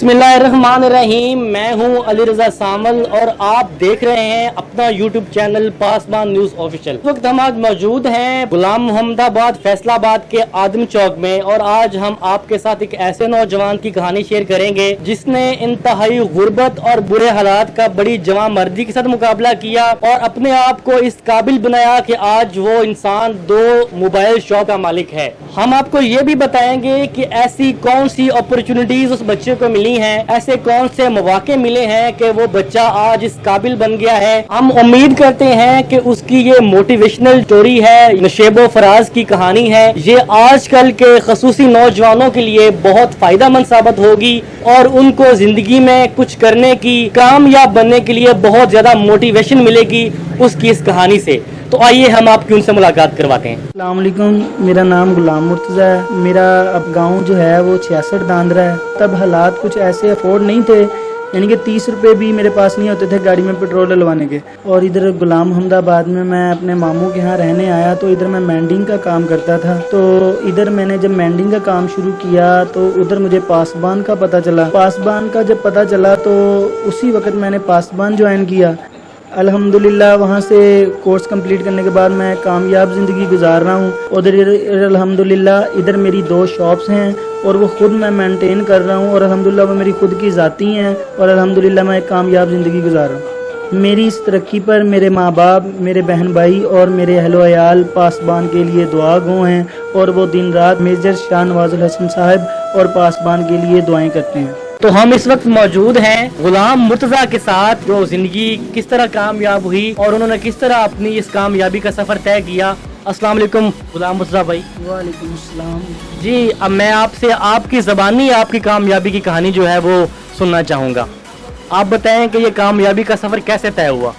बिस्मिल्लाहिर्रहमानिर्रहीम। मैं हूं अली रजा सामल और आप देख रहे हैं अपना यूट्यूब चैनल पासबान न्यूज ऑफिशियल। इस वक्त हम आज मौजूद हैं गुलाम मोहम्मदाबाद फैसलाबाद के आदम चौक में और आज हम आपके साथ एक ऐसे नौजवान की कहानी शेयर करेंगे जिसने इंतहाई गुर्बत और बुरे हालात का बड़ी जवां मर्दी के साथ मुकाबला किया और अपने आप को इस काबिल बनाया कि आज वो इंसान 2 मोबाइल शॉप का मालिक है। हम आपको ये भी बताएंगे कि ऐसी कौन सी अपॉर्चुनिटीज उस बच्चे को मिली हैं, ऐसे कौन से मौके मिले हैं कि वो बच्चा आज इस काबिल बन गया है। हम उम्मीद करते हैं कि उसकी ये मोटिवेशनल स्टोरी है, नशेबो फराज की कहानी है, ये आजकल के खसूसी नौजवानों के लिए बहुत फायदेमंद साबित होगी और उनको जिंदगी में कुछ करने की, कामयाब बनने के लिए बहुत ज्यादा मोटिवेशन मिलेगी उसकी इस कहानी से। तो आइए हम आपकी उनसे मुलाकात करवाते हैं। अस्सलाम वालेकुम, मेरा नाम गुलाम मुर्तज़ा है। मेरा अब गांव जो है वो 66 दांदरा है। तब हालात कुछ ऐसे अफोर्ड नहीं थे, यानी कि 30 रुपए भी मेरे पास नहीं होते थे गाड़ी में पेट्रोल डलवाने के। और इधर गुलाम मोहम्मदाबाद में मैं अपने मामू के यहाँ रहने आया तो इधर मैं मेंडिंग का काम करता था। तो इधर मैंने जब मेंडिंग का काम शुरू किया तो उधर मुझे पासबान का पता चला। पासबान का जब पता चला तो उसी वक्त मैंने पासबान ज्वाइन किया। अल्हम्दुलिल्लाह वहाँ से कोर्स कंप्लीट करने के बाद मैं कामयाब ज़िंदगी गुजार रहा हूँ। उधर अल्हम्दुलिल्लाह इधर मेरी 2 शॉप्स हैं और वो खुद मैं मेंटेन कर रहा हूँ और अल्हम्दुलिल्लाह वो मेरी खुद की ज़ाती हैं और अल्हम्दुलिल्लाह मैं एक कामयाब ज़िंदगी गुजार रहा हूँ। मेरी इस तरक्की पर मेरे माँ बाप, मेरे बहन भाई और मेरे अहलो अयाल पासबान के लिए दुआ गो हैं और वो दिन रात मेजर शाह नवाजुल हसन साहब और पासबान के लिए दुआएं करते हैं। तो हम इस वक्त मौजूद हैं गुलाम मुर्तज़ा के साथ, जो जिंदगी किस तरह कामयाब हुई और उन्होंने किस तरह अपनी इस कामयाबी का सफर तय किया। अस्सलाम वालेकुम गुलाम मुर्तज़ा भाई। वालेकुम अस्सलाम जी, अब मैं आपसे आपकी ज़बानी आपकी कामयाबी की कहानी जो है वो सुनना चाहूँगा। आप बताएं कि ये कामयाबी का सफर कैसे तय हुआ।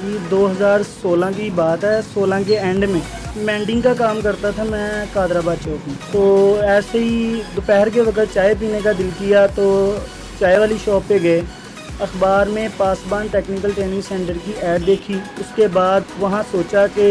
ये 2016 की बात है। 16 के एंड में मेंडिंग का काम करता था मैं कादराबाद चौक में। तो ऐसे ही दोपहर के वक्त चाय पीने का दिल किया तो चाय वाली शॉप पे गए। अखबार में पासबान टेक्निकल ट्रेनिंग सेंटर की ऐड देखी। उसके बाद वहाँ सोचा कि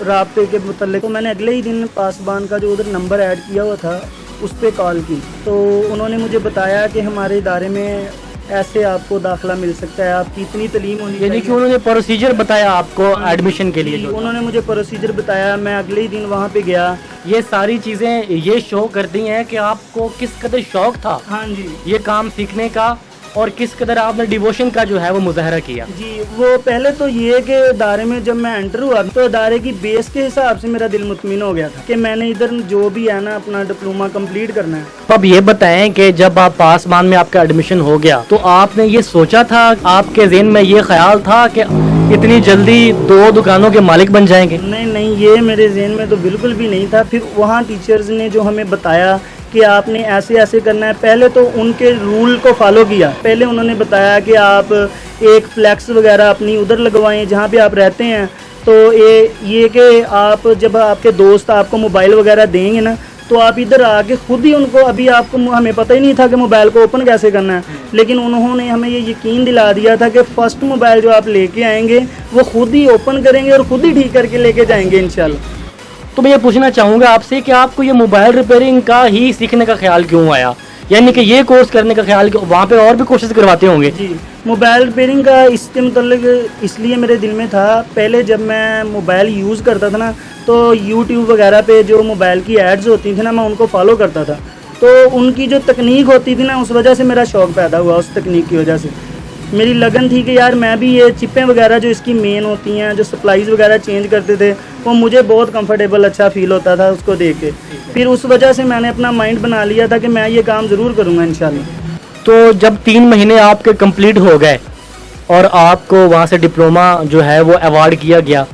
राब्ते के मुतल्लिक़, तो मैंने अगले ही दिन पासबान का जो उधर नंबर ऐड किया हुआ था उस पर कॉल की। तो उन्होंने मुझे बताया कि हमारे इदारे में ऐसे आपको दाखिला मिल सकता है, आपकी इतनी तलीम होनी चाहिए। कि उन्होंने प्रोसीजर बताया आपको एडमिशन के लिए। उन्होंने मुझे प्रोसीजर बताया। मैं अगले ही दिन वहाँ पे गया। ये सारी चीज़ें ये शो करती हैं कि आपको किस कदर शौक था हाँ जी ये काम सीखने का और किस कदर आपने डिवोशन का जो है वो मुजाहरा किया। जी, वो पहले तो ये कि इदारे में जब मैं एंटर हुआ तो इदारे की बेस के हिसाब से मेरा दिल मुतमिन हो गया था कि मैंने इधर जो भी है ना अपना डिप्लोमा कंप्लीट करना है। अब ये बताएं कि जब आप पासबान में आपका एडमिशन हो गया तो आपने ये सोचा था, आपके ज़हन में ये ख्याल था कि इतनी जल्दी 2 दुकानों के मालिक बन जाएंगे? नहीं, ये मेरे जहन में तो बिल्कुल भी नहीं था। फिर वहाँ टीचर्स ने जो हमें बताया कि आपने ऐसे ऐसे करना है, पहले तो उनके रूल को फॉलो किया। पहले उन्होंने बताया कि आप एक फ्लैक्स वगैरह अपनी उधर लगवाएं जहाँ पे आप रहते हैं। तो ये कि आप जब आपके दोस्त आपको मोबाइल वगैरह देंगे ना तो आप इधर आके खुद ही उनको, अभी आपको हमें पता ही नहीं था कि मोबाइल को ओपन कैसे करना है, लेकिन उन्होंने हमें ये यकीन दिला दिया था कि फर्स्ट मोबाइल जो आप लेके आएंगे वो खुद ही ओपन करेंगे और खुद ही ठीक करके लेके जाएंगे इंशाल्लाह। तो मैं ये पूछना चाहूँगा आपसे कि आपको ये मोबाइल रिपेयरिंग का ही सीखने का ख्याल क्यों आया, यानी कि ये कोर्स करने का ख्याल, वहाँ पे और भी कोर्सेज करवाते होंगे? जी, मोबाइल रिपेयरिंग का इसके मतलब इसलिए मेरे दिल में था। पहले जब मैं मोबाइल यूज़ करता था ना तो यूट्यूब वगैरह पे जो मोबाइल की एड्स होती थी ना मैं उनको फॉलो करता था। तो उनकी जो तकनीक होती थी ना उस वजह से मेरा शौक़ पैदा हुआ। उस तकनीक की वजह से मेरी लगन थी कि यार मैं भी ये चिपें वगैरह जो इसकी मेन होती हैं, जो सप्लाईज़ वगैरह चेंज करते थे, वो मुझे बहुत कंफर्टेबल अच्छा फील होता था उसको देख के। फिर उस वजह से मैंने अपना माइंड बना लिया था कि मैं ये काम ज़रूर करूँगा इंशाल्लाह। तो जब 3 महीने आपके कंप्लीट हो गए और आपको वहाँ से डिप्लोमा जो है वो अवार्ड किया गया,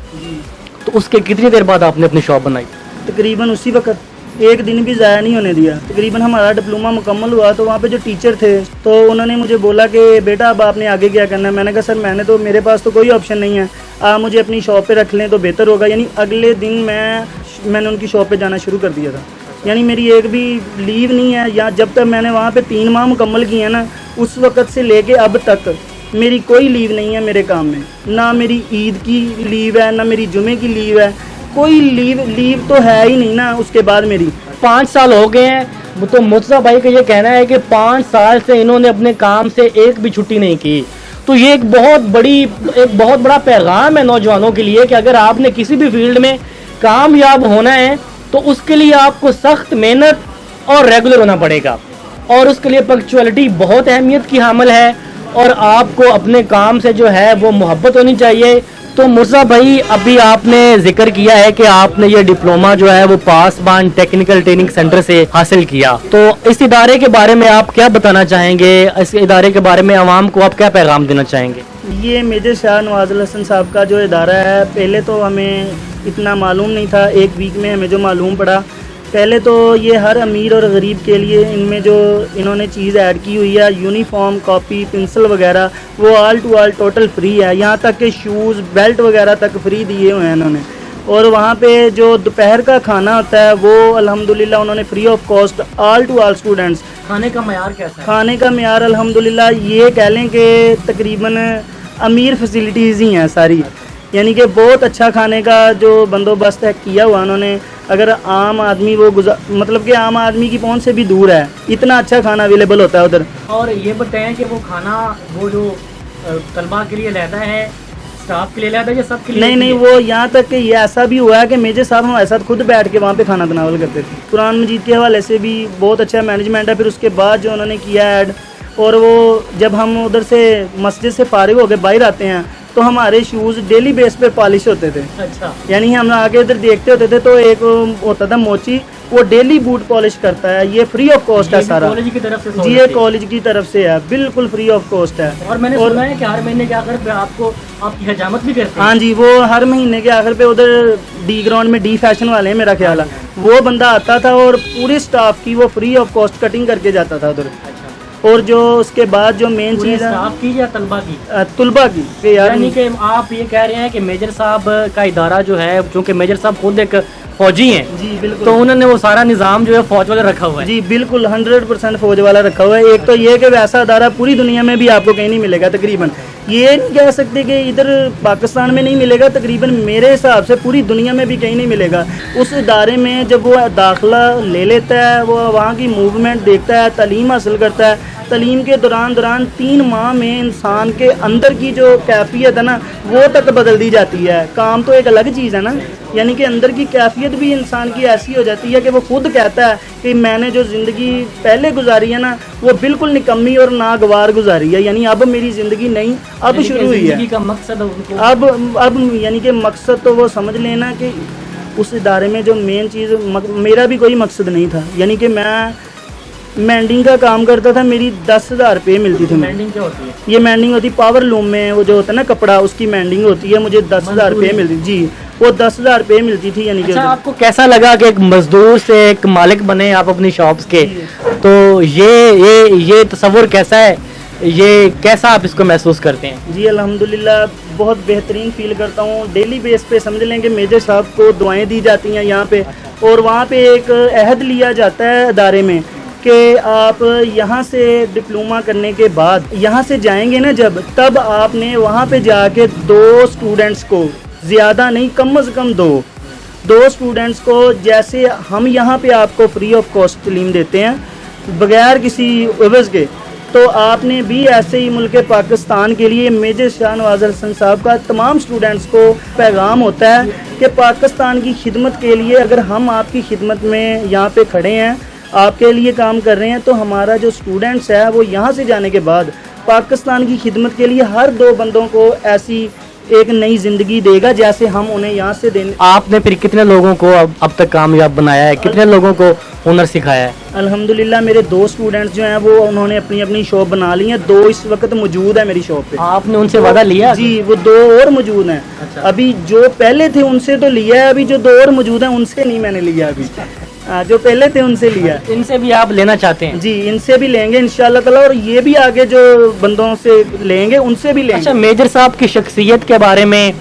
तो उसके कितनी देर बाद आपने अपनी शॉप बनाई? तकरीबन उसी वक्त, एक दिन भी ज़ाया नहीं होने दिया। तकरीबन हमारा डिप्लोमा मुकम्मल हुआ तो वहाँ पे जो टीचर थे तो उन्होंने मुझे बोला कि बेटा अब आपने आगे क्या करना है। मैंने कहा सर मेरे पास तो कोई ऑप्शन नहीं है, आप मुझे अपनी शॉप पे रख लें तो बेहतर होगा। यानी अगले दिन मैंने उनकी शॉप पे जाना शुरू कर दिया था। यानी मेरी एक भी लीव नहीं है, या जब तक मैंने वहाँ पे 3 माह मुकम्मल किए ना उस वक़्त से लेके अब तक मेरी कोई लीव नहीं है मेरे काम में। ना मेरी ईद की लीव है, ना मेरी जुमे की लीव है, कोई लीव तो है ही नहीं ना। उसके बाद मेरी 5 साल हो गए हैं तो मुर्तज़ा भाई का ये कहना है कि 5 साल से इन्होंने अपने काम से एक भी छुट्टी नहीं की। तो ये एक बहुत बड़ा पैगाम है नौजवानों के लिए कि अगर आपने किसी भी फील्ड में कामयाब होना है तो उसके लिए आपको सख्त मेहनत और रेगुलर होना पड़ेगा, और उसके लिए पंक्चुअलिटी बहुत अहमियत की हामिल है, और आपको अपने काम से जो है वो मोहब्बत होनी चाहिए। तो मुर्तज़ा भाई, अभी आपने जिक्र किया है कि आपने ये डिप्लोमा जो है वो पासबान टेक्निकल ट्रेनिंग सेंटर से हासिल किया, तो इस इदारे के बारे में आप क्या बताना चाहेंगे? इस इदारे के बारे में आवाम को आप क्या पैगाम देना चाहेंगे? ये मेजर शाह नवाजुल हसन साहब का जो इदारा है, पहले तो हमें इतना मालूम नहीं था, एक वीक में हमें जो मालूम पड़ा। पहले तो ये हर अमीर और गरीब के लिए इनमें जो इन्होंने चीज़ ऐड की हुई है, यूनिफॉर्म, कॉपी, पेंसिल वगैरह, वो all to all total free है। यहाँ तक कि शूज़, बेल्ट वगैरह तक फ्री दिए हुए हैं इन्होंने। और वहाँ पे जो दोपहर का खाना होता है वो अल्हम्दुलिल्लाह उन्होंने free of cost all to all students. खाने का मयार कैसा है? खाने का मयार अल्हम्दुलिल्लाह ये कह लें कि तकरीबन अमीर फैसिलिटीज़ ही हैं सारी, यानी कि बहुत अच्छा खाने का जो बंदोबस्त है किया हुआ उन्होंने। अगर आम आदमी मतलब कि आम आदमी की पहुंच से भी दूर है, इतना अच्छा खाना अवेलेबल होता है उधर। और ये बताएं कि वो खाना वो जो तलबा के लिए लेता है, स्टाफ के लिए लेता है या सब के लिए? नहीं, वो यहाँ तक कि ये ऐसा भी हुआ है कि मेजर साहब हमारे साथ खुद बैठ के वहाँ पे खाना तनावल करते थे। कुरान मजीद के हवाले से भी बहुत अच्छा मैनेजमेंट है। फिर उसके बाद जो उन्होंने किया ऐड, और वो जब हम उधर से मस्जिद से फारिग हो के बाहर आते हैं तो हमारे शूज़ डेली बेस पे पॉलिश होते थे। अच्छा। यानी हम आगे उधर देखते होते थे तो एक होता था मोची, वो डेली बूट पॉलिश करता है। ये फ्री ऑफ कॉस्ट है सारा, कॉलेज की तरफ से? जी, ये कॉलेज की तरफ से है, बिल्कुल फ्री ऑफ कॉस्ट है। और मैंने सुना है कि हर महीने के आखिर पे आपको आपकी हजामत भी करते हैं? हाँ जी, वो हर महीने के आखिर पे उधर डी ग्राउंड में डी फैशन वाले हैं मेरा ख्याल है, वो बंदा आता था और पूरे स्टाफ की वो फ्री ऑफ कॉस्ट कटिंग करके जाता था उधर। और जो उसके बाद जो मेन चीज़ है स्टाफ की या तलबा की? तलबा की। यानी कि आप ये कह रहे हैं कि मेजर साहब का इदारा जो है, क्योंकि मेजर साहब खुद एक फौजी हैं, जी बिल्कुल, तो उन्होंने वो सारा निज़ाम जो है फौज वाला रखा हुआ है? जी बिल्कुल, 100% फौज वाला रखा हुआ है। एक तो ये कि वैसा अदारा पूरी दुनिया में भी आपको कहीं नहीं मिलेगा तकरीबन। ये नहीं कह सकते कि इधर पाकिस्तान में नहीं मिलेगा, तकरीबन मेरे हिसाब से पूरी दुनिया में भी कहीं नहीं मिलेगा। उस इदारे में जब वो दाखिला ले लेता है, वो वहाँ की मूवमेंट देखता है, तालीम हासिल करता है, तालीम के दौरान 3 माह में इंसान के अंदर की जो कैफियत है ना वो तक बदल दी जाती है। काम तो एक अलग चीज़ है ना, यानी कि अंदर की कैफियत भी इंसान की ऐसी हो जाती है कि वो खुद कहता है कि मैंने जो ज़िंदगी पहले गुजारी है ना वो बिल्कुल निकम्मी और नागवार गुजारी है, यानी अब मेरी ज़िंदगी नहीं अब शुरू हुई है। का मकसद उनको अब यानी कि मकसद तो वो समझ लेना कि उस इदारे में जो मेन चीज़, मेरा भी कोई मकसद नहीं था। यानी कि मैं मैंडिंग का काम करता था, मेरी 10,000 रुपये मिलती थी। मैंडिंग क्या होती है? ये मैंडिंग होती है पावर लूम में, वो जो होता है ना कपड़ा, उसकी मैंडिंग होती है। मुझे 10,000 रुपये मिलती जी, वो 10,000 रुपये मिलती थी। यानी कि अच्छा, आपको कैसा लगा कि एक मजदूर से एक मालिक बने आप अपनी शॉप्स के? तो ये तस्वुर कैसा है, ये कैसा आप इसको महसूस करते हैं? जी अल्हम्दुलिल्लाह बहुत बेहतरीन फील करता हूँ। डेली बेस पे समझ लें कि मेजर साहब को दुआएं दी जाती हैं यहाँ पे, और वहाँ पे एक अहद लिया जाता है अदारे में कि आप यहाँ से डिप्लोमा करने के बाद यहाँ से जाएंगे ना जब, तब आपने वहाँ पे जाके 2 स्टूडेंट्स को, ज़्यादा नहीं कम से कम 2 स्टूडेंट्स को, जैसे हम यहाँ पे आपको फ्री ऑफ कॉस्ट तालीम देते हैं बगैर किसी एवज़ के, तो आपने भी ऐसे ही मुल्क पाकिस्तान के लिए मेजर शाह नवाजुल हसन साहब का तमाम स्टूडेंट्स को पैगाम होता है कि पाकिस्तान की खिदमत के लिए अगर हम आपकी खिदमत में यहाँ पे खड़े हैं, आपके लिए काम कर रहे हैं, तो हमारा जो स्टूडेंट्स है वो यहाँ से जाने के बाद पाकिस्तान की खिदमत के लिए हर 2 बंदों को ऐसी एक नई ज़िंदगी देगा जैसे हम उन्हें यहाँ से देने। आपने फिर कितने लोगों को अब तक कामयाब बनाया है, कितने लोगों को हुनर सिखाया है? अल्हम्दुलिल्लाह मेरे 2 स्टूडेंट्स जो हैं वो उन्होंने अपनी अपनी शॉप बना ली है। 2 इस वक्त मौजूद है मेरी शॉप पे। आपने उनसे वादा लिया? जी, वो 2 और मौजूद हैं। अच्छा। अभी जो पहले थे उनसे तो लिया है, अभी जो 2 और मौजूद हैं उनसे नहीं मैंने लिया अभी। जो पहले थे उनसे लिया। इनसे भी आप लेना चाहते हैं? जी, इनसे भी लेंगे इंशाल्लाह ताला, और ये भी आगे जो बंदों से लेंगे उनसे भी लेंगे। अच्छा, मेजर साहब की शख्सियत के बारे में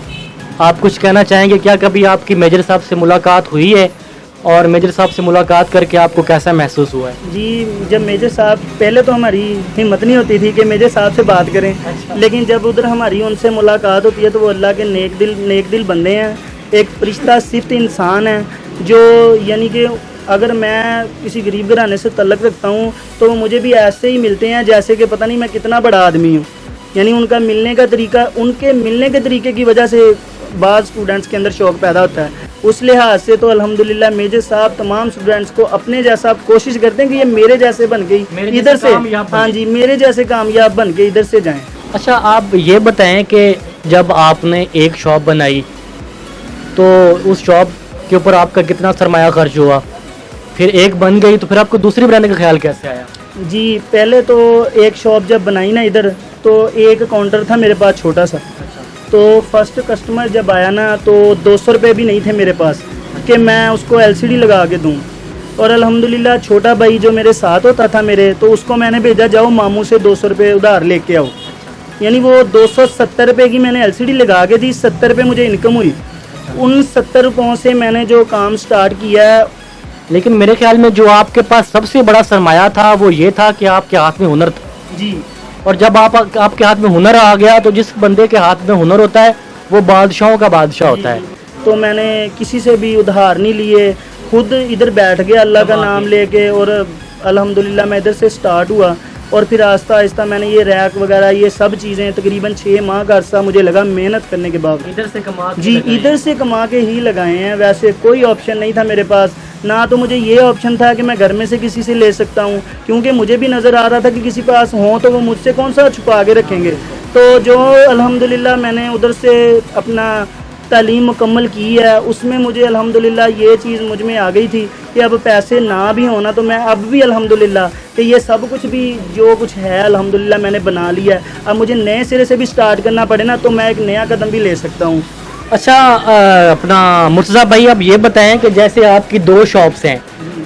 आप कुछ कहना चाहेंगे? क्या कभी आपकी मेजर साहब से मुलाकात हुई है, और मेजर साहब से मुलाकात करके आपको कैसा महसूस हुआ है? जी, जब मेजर साहब, पहले तो हमारी हिम्मत नहीं होती थी कि मेजर साहब से बात करें। अच्छा। लेकिन जब उधर हमारी उनसे मुलाकात होती है तो वो अल्लाह के नेक दिल बंदे हैं, एक फरिश्ता सिफ्त इंसान है जो यानी कि अगर मैं किसी गरीब घराने से तल्लक रखता हूँ तो वो मुझे भी ऐसे ही मिलते हैं जैसे कि पता नहीं मैं कितना बड़ा आदमी हूँ। यानी उनका मिलने का तरीका, उनके मिलने के तरीके की वजह से बाद स्टूडेंट्स के अंदर शौक़ पैदा होता है। उस लिहाज से तो अल्हम्दुलिल्लाह मेजर साहब तमाम स्टूडेंट्स को अपने जैसा कोशिश करते हैं कि ये मेरे जैसे बन के इधर से, हाँ जी, मेरे जैसे कामयाब बन के इधर से जाएं। अच्छा, आप ये बताएं कि जब आपने एक शॉप बनाई तो उस शॉप के ऊपर आपका कितना सरमाया खर्च हुआ, फिर एक बन गई तो फिर आपको दूसरी बनाने का ख्याल कैसे आया? जी, पहले तो एक शॉप जब बनाई ना इधर, तो एक काउंटर था मेरे पास छोटा सा। तो फर्स्ट कस्टमर जब आया ना तो 200 रुपये भी नहीं थे मेरे पास कि मैं उसको LCD लगा के दूँ। और अल्हम्दुलिल्लाह छोटा भाई जो मेरे साथ होता था मेरे, तो उसको मैंने भेजा जाओ मामू से 200 रुपये उधार लेके आओ। यानी वो 270 रुपये की मैंने LCD लगा के दी, 70 रुपये मुझे इनकम हुई। उन 70 रुपयों से मैंने जो काम स्टार्ट किया है। लेकिन मेरे ख्याल में जो आपके पास सबसे बड़ा सरमाया था वो ये था कि आपके हाथ में हुनर था। जी, और जब आपके हाथ में हुनर आ गया तो जिस बंदे के हाथ में हुनर होता है वो बादशाहों का बादशाह होता है। तो मैंने किसी से भी उधार नहीं लिए, खुद इधर बैठ गया अल्लाह का नाम लेके, और अल्हम्दुलिल्लाह मैं इधर से स्टार्ट हुआ। और फिर आहिस्ता आहिस्ता मैंने ये रैक वगैरह ये सब चीज़ें तकरीबन 6 माह का अरसा मुझे लगा मेहनत करने के बाद। इधर से कमा के जी, इधर से कमा के ही लगाए हैं। वैसे कोई ऑप्शन नहीं था मेरे पास, ना तो मुझे ये ऑप्शन था कि मैं घर में से किसी से ले सकता हूँ, क्योंकि मुझे भी नज़र आ रहा था कि किसी पास हो तो वो मुझसे कौन सा छुपा के रखेंगे। तो जो अल्हम्दुलिल्लाह मैंने उधर से अपना तालीम मुकम्मल की है, उसमें मुझे अल्हम्दुलिल्लाह ये चीज़ मुझ में आ गई थी कि अब पैसे ना भी होना तो मैं अब भी अल्हम्दुलिल्लाह कि ये सब कुछ भी जो कुछ है अल्हम्दुलिल्लाह मैंने बना लिया है। अब मुझे नए सिरे से भी स्टार्ट करना पड़े ना तो मैं एक नया कदम भी ले सकता हूँ। अच्छा, अपना मुर्तज़ा भाई आप ये बताएं कि जैसे आपकी 2 शॉप्स हैं,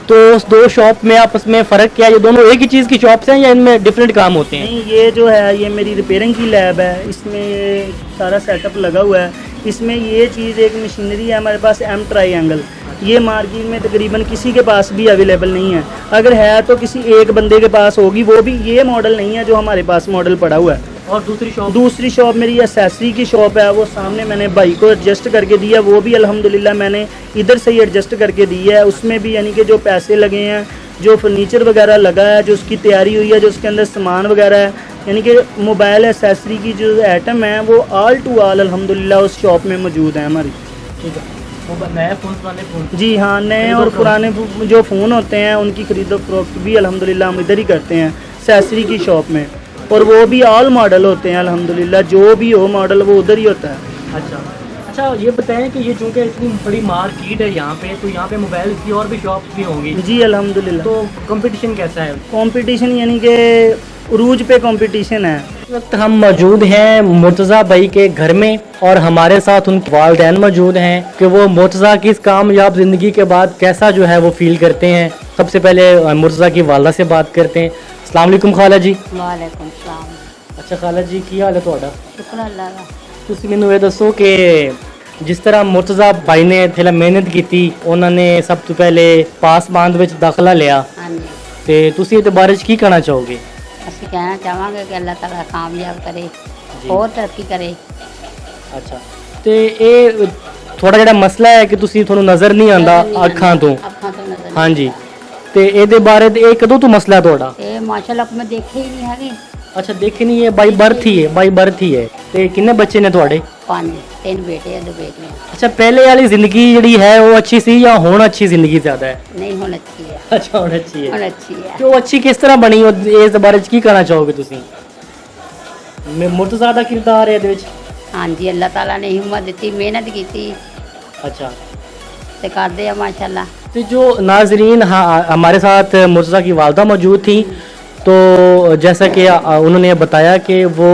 तो उस 2 शॉप में आपस में फ़र्क क्या है? ये दोनों एक ही चीज़ की शॉप्स हैं या इनमें डिफरेंट काम होते हैं? नहीं, ये जो है ये मेरी रिपेयरिंग की लैब है, इसमें ये सारा सेटअप लगा हुआ है। इसमें ये चीज़ एक मशीनरी है हमारे पास M ट्रायंगल, ये मार्केट में तकरीबन किसी के पास भी अवेलेबल नहीं है। अगर है तो किसी एक बंदे के पास होगी, वो भी ये मॉडल नहीं है जो हमारे पास मॉडल पड़ा हुआ है। और दूसरी शॉप मेरी एसेसरी की शॉप है, वो सामने मैंने भाई को एडजस्ट करके दिया, वो भी अल्हम्दुलिल्लाह मैंने इधर से ही एडजस्ट करके दी है। उसमें भी यानी कि जो पैसे लगे हैं, जो फर्नीचर वगैरह लगा है, जो उसकी तैयारी हुई है, जो उसके अंदर सामान वगैरह है, यानी कि मोबाइल एसेसरी की जो आइटम है वो ऑल टू ऑल अल्हम्दुलिल्लाह उस शॉप में मौजूद है हमारी। ठीक है, नए फ़ोन पुराने फ़ोन? जी हाँ, नए और पुराने जो फ़ोन होते हैं उनकी खरीदो फरोख्त भी अल्हम्दुलिल्लाह हम इधर ही करते हैं एसेसरी की शॉप में, और वो भी ऑल मॉडल होते हैं अल्हम्दुलिल्लाह, जो भी हो मॉडल वो उधर ही होता है। अच्छा, ये बताएं कि ये चूँकि इतनी बड़ी मार्केट है यहाँ पे, तो यहाँ पे मोबाइल की और भी शॉप्स भी होंगी? जी अल्हम्दुलिल्लाह। तो कंपटीशन कैसा है? कंपटीशन यानी कि उरूज पे कंपटीशन है। इस वक्त हम मौजूद हैं मुर्तज़ा भाई के घर में और हमारे साथ उनके वालिदैन मौजूद हैं कि वो मुर्तज़ा की इस कामयाब ज़िंदगी के बाद कैसा जो है वो फील करते हैं। सबसे पहले मुर्तज़ा की वालदा से बात करते हैं। अस्सलाम वालेकुम खाला जी। वालेकुम सलाम। अच्छा खाला जी, की हाल है तुहाडा? शुक्र अल्लाह का। ਤੁਸੀਂ ਮੈਨੂੰ ਇਹ ਦੱਸੋ ਕਿ ਜਿਸ ਤਰ੍ਹਾਂ ਮੁਰਤਜ਼ਾ ਭਾਈ ਨੇ ਥੇਲਾ ਮਿਹਨਤ ਕੀਤੀ, ਉਹਨਾਂ ਨੇ ਸਭ ਤੋਂ ਪਹਿਲੇ ਪਾਸਬਾਨ ਵਿੱਚ ਦਾਖਲਾ ਲਿਆ, ਹਾਂਜੀ, ਤੇ ਤੁਸੀਂ ਇਹਦੇ ਬਾਰੇ 'ਚ ਕੀ ਕਹਿਣਾ ਚਾਹੋਗੇ? ਅਸੀਂ ਕਹਿਣਾ ਚਾਹਾਂਗੇ ਕਿ ਅੱਲਾਹ ਤਾਲਾ ਕਾਮਯਾਬ ਕਰੇ, ਹੋਰ ਤਰੱਕੀ ਕਰੇ। ਅੱਛਾ, ਤੇ ਇਹ ਥੋੜਾ ਜਿਹੜਾ ਮਸਲਾ ਹੈ ਕਿ ਤੁਹਾਨੂੰ ਨਜ਼ਰ ਨਹੀਂ ਆਉਂਦਾ ਅੱਖਾਂ ਤੋਂ, ਅੱਖਾਂ ਤੋਂ ਨਜ਼ਰ ਨਹੀਂ। ਹਾਂਜੀ, ਤੇ ਇਹਦੇ ਬਾਰੇ ਇਹ ਕਦੋਂ ਤੋਂ ਮਸਲਾ ਤੁਹਾਡਾ? ਇਹ ਮਾਸ਼ਾਅੱਲਾ ਮੈਂ ਦੇਖੇ ਹੀ ਨਹੀਂ ਹੈਗੇ। ਅੱਛਾ, ਦੇਖੀ ਨਹੀਂ, ਇਹ ਬਾਈ ਬਰਥ ਹੀ ਹੈ। ਤੇ ਕਿੰਨੇ ਬੱਚੇ ਨੇ ਤੁਹਾਡੇ? 5, 3 ਬੇਟੇ ਆ, 2 ਬੇਟੀਆਂ। ਅੱਛਾ, ਪਹਿਲੇ ਵਾਲੀ ਜ਼ਿੰਦਗੀ ਜਿਹੜੀ ਹੈ ਉਹ ਅੱਛੀ ਸੀ ਜਾਂ ਹੁਣ ਅੱਛੀ ਜ਼ਿੰਦਗੀ ਜ਼ਿਆਦਾ ਹੈ? ਨਹੀਂ ਹੁਣ ਅੱਛੀ ਹੈ। ਅੱਛਾ, ਹੁਣ ਅੱਛੀ ਹੈ। ਹੁਣ ਅੱਛੀ ਹੈ। ਕਿ ਉਹ ਅੱਛੀ ਕਿਸ ਤਰ੍ਹਾਂ ਬਣੀ, ਇਸ ਦੇ ਬਾਰੇ 'ਚ ਕੀ ਕਹਿਣਾ ਚਾਹੋਗੇ ਤੁਸੀਂ? ਮੁਰਤਜ਼ਾ ਦਾ ਕਿਰਦਾਰ ਹੈ ਇਹਦੇ ਵਿੱਚ? ਹਾਂਜੀ, ਅੱਲਾਹ ਤਾਲਾ ਨੇ ਹਿੰਮਤ ਦਿੱਤੀ, ਮਿਹਨਤ ਕੀਤੀ अच्छा, ਤੇ ਕਰਦੇ ਆ ਮਾਸ਼ਾਅੱਲਾ। तो जो नाजरीन, हाँ, हमारे साथ मुर्तज़ा की वालदा मौजूद थी, तो जैसा कि उन्होंने बताया कि वो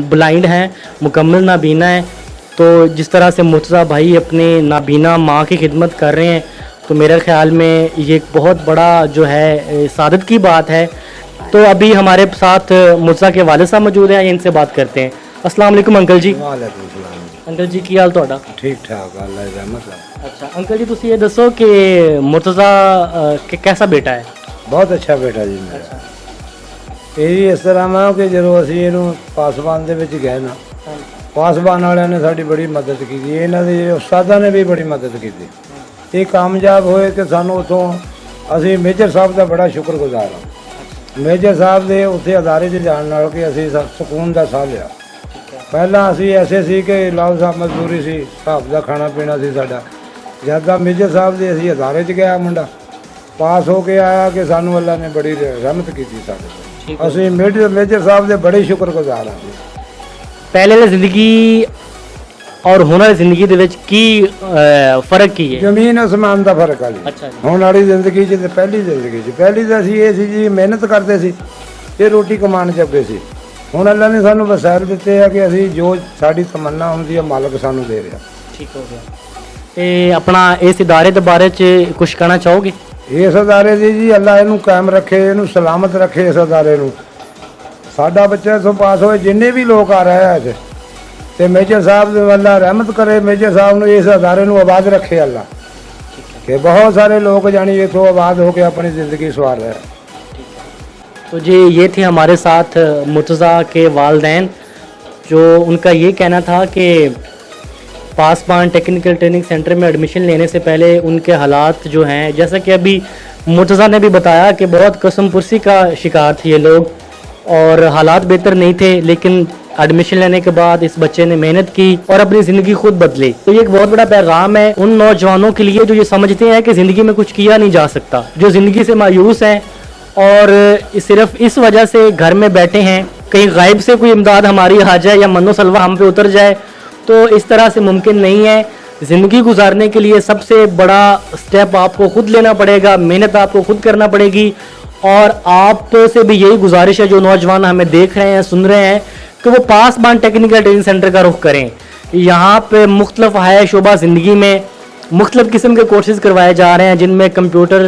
ब्लाइंड हैं, मुकम्मल नाबीना है। तो जिस तरह से मुर्तज़ा भाई अपने नाबीना माँ की खिदमत कर रहे हैं, तो मेरे ख़्याल में ये एक बहुत बड़ा जो है सादत की बात है। तो अभी हमारे साथ मुर्तज़ा के वालिद साहब मौजूद हैं, इनसे बात करते हैं। अस्सलाम वालेकुम अंकल जी। वालेकुम सलाम। अंकल जी की हाल तुहाडा? ठीक ठाक, अल्लाह की रहमत है। अच्छा अंकल जी, तुसी ये दसो कि मुर्तज़ा के कैसा बेटा है? बहुत अच्छा बेटा जी मेरा। ਇਹ ਇਸ ਤਰ੍ਹਾਂ ਵਾ ਕਿ ਜਦੋਂ ਅਸੀਂ ਇਹਨੂੰ ਪਾਸਬਾਨ ਦੇ ਵਿੱਚ ਗਏ ਨਾ, ਪਾਸਬਾਨ ਵਾਲਿਆਂ ਨੇ ਸਾਡੀ ਬੜੀ ਮਦਦ ਕੀਤੀ, ਇਹਨਾਂ ਦੇ ਉਸਤਾਦਾਂ ਨੇ ਵੀ ਬੜੀ ਮਦਦ ਕੀਤੀ। ਇਹ ਕਾਮਯਾਬ ਹੋਏ ਕਿ ਸਾਨੂੰ ਉਥੋਂ ਅਸੀਂ ਮੇਜਰ ਸਾਹਿਬ ਦਾ ਬੜਾ ਸ਼ੁਕਰਗੁਜ਼ਾਰ ਹਾਂ। ਮੇਜਰ ਸਾਹਿਬ ਦੇ ਉੱਥੇ ਅਦਾਰੇ 'ਚ ਜਾਣ ਨਾਲ ਕਿ ਅਸੀਂ ਸਕੂਨ ਦਾ ਸਾਹ ਲਿਆ। ਪਹਿਲਾਂ ਅਸੀਂ ਐਸੇ ਸੀ ਕਿ ਲਾਲ ਸਾਹਿਬ ਮਜ਼ਦੂਰੀ ਸੀ, ਹਿਸਾਬ ਦਾ ਖਾਣਾ ਪੀਣਾ ਸੀ ਸਾਡਾ। ਜਦ ਦਾ ਮੇਜਰ ਸਾਹਿਬ ਦੇ ਅਸੀਂ ਅਦਾਰੇ 'ਚ ਗਿਆ, ਮੁੰਡਾ ਪਾਸ ਹੋ ਕੇ ਆਇਆ ਕਿ ਸਾਨੂੰ ਅੱਲਾ ਨੇ ਬੜੀ ਰਹਿਮਤ ਕੀਤੀ ਸਾਡੇ ਤੇ। ਅਸੀਂ ਮੇਜਰ ਸਾਹਿਬ ਦੇ ਬੜੇ ਸ਼ੁਕਰਗੁਜ਼ਾਰ ਹਾਂ। ਪਹਿਲੇ ਦੀ ਜ਼ਿੰਦਗੀ ਔਰ ਹੁਣ ਵਾਲੀ ਜ਼ਿੰਦਗੀ ਦੇ ਵਿੱਚ ਕੀ ਫਰਕ ਕੀ ਹੈ? ਜ਼ਮੀਨ ਅਸਮਾਨ ਦਾ ਫਰਕ ਆ ਜੀ। ਅੱਛਾ ਜੀ। ਹੁਣ ਵਾਲੀ ਜ਼ਿੰਦਗੀ 'ਚ ਤੇ ਪਹਿਲੀ ਜ਼ਿੰਦਗੀ 'ਚ, ਪਹਿਲੀ ਤਾਂ ਅਸੀਂ ਇਹ ਸੀ ਜੀ ਮਿਹਨਤ ਕਰਦੇ ਸੀ ਤੇ ਰੋਟੀ ਕਮਾਉਣ ਜੋਗੇ ਸੀ। ਹੁਣ ਅੱਲਾ ਨੇ ਸਾਨੂੰ ਵਸਾਇਲ ਦਿੱਤੇ ਆ ਕਿ ਅਸੀਂ ਜੋ ਸਾਡੀ ਤਮੰਨਾ ਹੁੰਦੀ ਹੈ ਮਾਲਕ ਸਾਨੂੰ ਦੇ ਰਿਹਾ। ਠੀਕ ਹੋ ਗਿਆ। ਤੇ ਆਪਣਾ ਇਸ ਇਦਾਰੇ ਦੇ ਬਾਰੇ 'ਚ ਕੁਝ ਕਹਿਣਾ ਚਾਹੋਗੇ? ਇਸ ਅਦਾਰੇ ਦੀ ਜੀ ਅੱਲਾ ਇਹਨੂੰ ਕਾਇਮ ਰੱਖੇ, ਇਹਨੂੰ ਸਲਾਮਤ ਰੱਖੇ। ਇਸ ਅਦਾਰੇ ਨੂੰ ਸਾਡਾ ਬੱਚਾ ਇੱਥੋਂ ਪਾਸ ਹੋਏ, ਜਿੰਨੇ ਵੀ ਲੋਕ ਆ ਰਹੇ ਆ ਇੱਥੇ, ਤੇ ਮੇਜਰ ਸਾਹਿਬ ਦੇ ਅੱਲਾ ਰਹਿਮਤ ਕਰੇ। ਮੇਜਰ ਸਾਹਿਬ ਨੂੰ ਇਸ ਅਦਾਰੇ ਨੂੰ ਆਬਾਦ ਰੱਖੇ ਅੱਲਾ, کہ بہت سارے لوگ جانی یہ تو آباد ہو کے اپنی زندگی سوار رہے ہیں۔ تو جی یہ تھے ہمارے ساتھ مرتضیٰ کے والدین، جو ان کا یہ کہنا تھا کہ پاسبان ٹیکنیکل ٹریننگ سینٹر میں ایڈمیشن لینے سے پہلے ان کے حالات جو ہیں، جیسا کہ ابھی مرتضیٰ نے بھی بتایا کہ بہت قسم پرسی کا شکار تھے یہ لوگ اور حالات بہتر نہیں تھے، لیکن ایڈمیشن لینے کے بعد اس بچے نے محنت کی اور اپنی زندگی خود بدلی۔ تو یہ ایک بہت بڑا پیغام ہے ان نوجوانوں کے لیے جو یہ سمجھتے ہیں کہ زندگی میں کچھ کیا نہیں جا سکتا، جو زندگی سے مایوس ہیں اور صرف اس وجہ سے گھر میں بیٹھے ہیں، کہیں غائب سے کوئی امداد ہماری آ جائے یا من و سلوہ ہم پہ اتر جائے، تو اس طرح سے ممکن نہیں ہے۔ زندگی گزارنے کے لیے سب سے بڑا سٹیپ آپ کو خود لینا پڑے گا، محنت آپ کو خود کرنا پڑے گی۔ اور آپ سے بھی یہی گزارش ہے جو نوجوان ہمیں دیکھ رہے ہیں، سن رہے ہیں، کہ وہ پاسبان ٹیکنیکل ٹریننگ سینٹر کا رخ کریں۔ یہاں پہ مختلف ہے شعبہ زندگی میں مختلف قسم کے کورسز کروائے جا رہے ہیں، جن میں computer,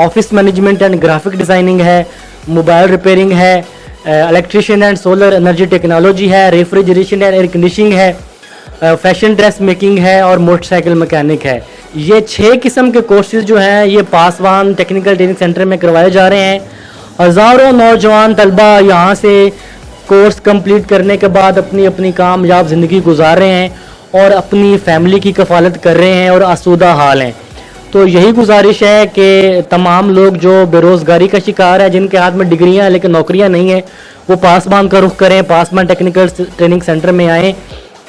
office management and graphic designing ہے، موبائل ریپیئرنگ ہے، electrician and solar energy technology ہے، ریفریجریشن اینڈ ایئر کنڈیشننگ ہے، فیشن ڈریس میکنگ ہے اور موٹر سائیکل مکینک ہے۔ یہ 6 قسم کے کورسز جو ہیں یہ پاسبان ٹیکنیکل ٹریننگ سینٹر میں کروائے جا رہے ہیں۔ ہزاروں نوجوان طلبہ یہاں سے کورس کمپلیٹ کرنے کے بعد اپنی اپنی کامیاب زندگی گزار رہے ہیں اور اپنی فیملی کی کفالت کر رہے ہیں اور آسودہ حال ہیں۔ تو یہی گزارش ہے کہ تمام لوگ جو بے روزگاری کا شکار ہیں، جن کے ہاتھ میں ڈگریاں ہیں لیکن نوکریاں نہیں ہیں، وہ پاسبان کا رخ کریں، پاسبان ٹیکنیکل ٹریننگ سینٹر میں آئیں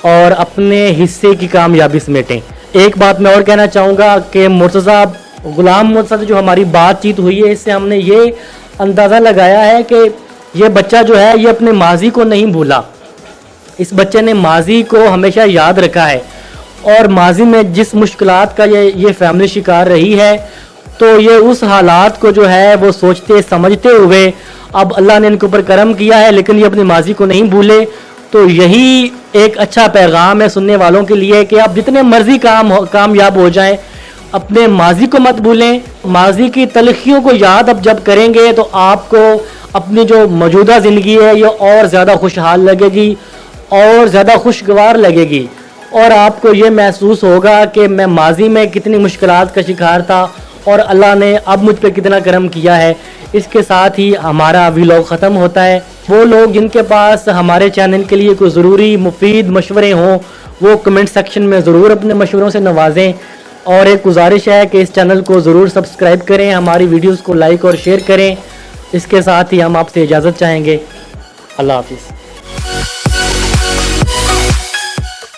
اور اپنے حصے کی کامیابی سمیٹیں۔ ایک بات میں اور کہنا چاہوں گا کہ مرتضیٰ غلام مرتضیٰ سے جو ہماری بات چیت ہوئی ہے، اس سے ہم نے یہ اندازہ لگایا ہے کہ یہ بچہ جو ہے یہ اپنے ماضی کو نہیں بھولا، اس بچے نے ماضی کو ہمیشہ یاد رکھا ہے اور ماضی میں جس مشکلات کا یہ فیملی شکار رہی ہے، تو یہ اس حالات کو جو ہے وہ سوچتے سمجھتے ہوئے اب اللہ نے ان کے اوپر کرم کیا ہے، لیکن یہ اپنی ماضی کو نہیں بھولے۔ تو یہی ایک اچھا پیغام ہے سننے والوں کے لیے کہ آپ جتنے مرضی کامیاب ہو جائیں، اپنے ماضی کو مت بھولیں۔ ماضی کی تلخیوں کو یاد اب جب کریں گے تو آپ کو اپنی جو موجودہ زندگی ہے یہ اور زیادہ خوشحال لگے گی اور زیادہ خوشگوار لگے گی، اور آپ کو یہ محسوس ہوگا کہ میں ماضی میں کتنی مشکلات کا شکار تھا اور اللہ نے اب مجھ پہ کتنا کرم کیا ہے۔ اس کے ساتھ ہی ہمارا ویلاگ ختم ہوتا ہے۔ وہ لوگ جن کے پاس ہمارے چینل کے لیے کوئی ضروری مفید مشورے ہوں، وہ کمنٹ سیکشن میں ضرور اپنے مشوروں سے نوازیں، اور ایک گزارش ہے کہ اس چینل کو ضرور سبسکرائب کریں، ہماری ویڈیوز کو لائک اور شیئر کریں۔ اس کے ساتھ ہی ہم آپ سے اجازت چاہیں گے۔ اللہ حافظ۔